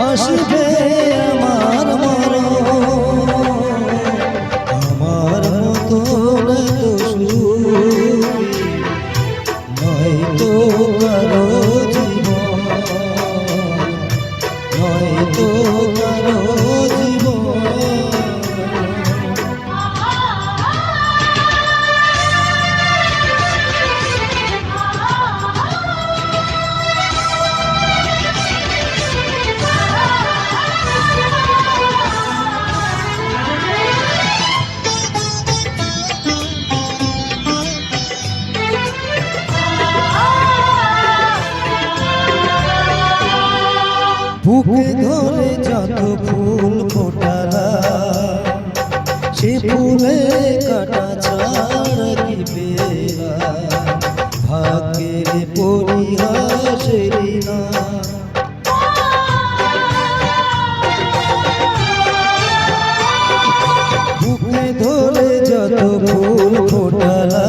আসবে আমার মরণ, আমার মতো নয়তো কারো জীবন, নয়তো কারো জীবন। বুকে ধরে যত ফুল ফোটালা, সে ফুলে কাটা ছাড়া কি পেলা, ভাগ্যের পরিহাসেরই না। বুকে ধরে যত ফুল ফোটালা,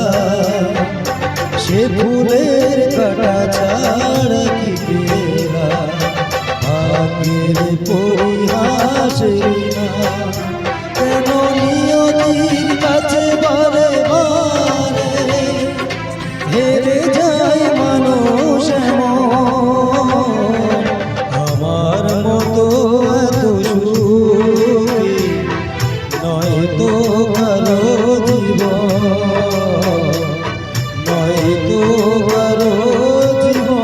সে ফুলের কাটা ছাড়া কি পেলা, ভাগ্যের পরিহাসেরই না। কেন নিয়তির কাছে বারে বারে হেরে যায় মানুষ এমন, আমার মতো এত সুখী নয়তো কারো জীবন, নয়তো কারো জীবন।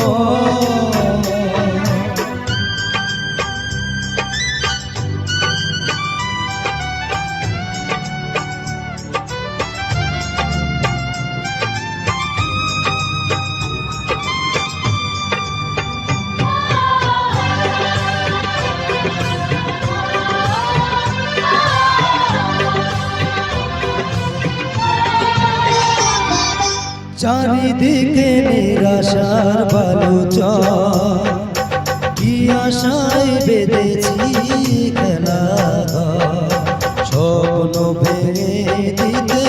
চারিদিকে নিরাশার বালুচর, কি আশায় বেঁধেছি খেলা ঘর, স্বপ্ন ভেঙে দিতে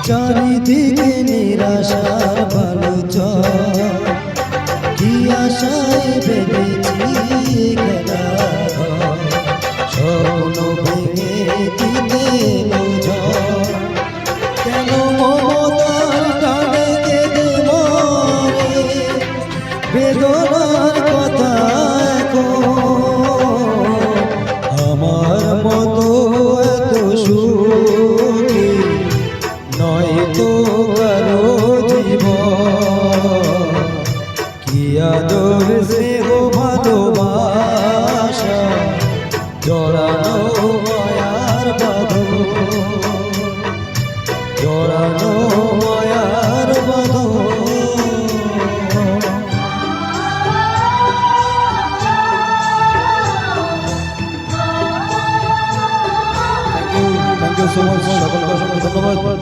চারিদিকে নিরাশার বালুচর, কি আশায় বেঁধেছি খেলা ঘর, স্বপ্ন ভেঙে দিতে কেন মমতার টানে কেঁদে মরে, বেদনার কথা আমার মতো এত সুখী নয়তো কারো জীবন। কি আদর স্নেহ ভালোবাসা জড়ানো মায়ার বাঁধন, জড়ানো মায়ার বাঁধন। থ্যাংক ইউ সো মাচ, সকলকে অসংখ্য ধন্যবাদ।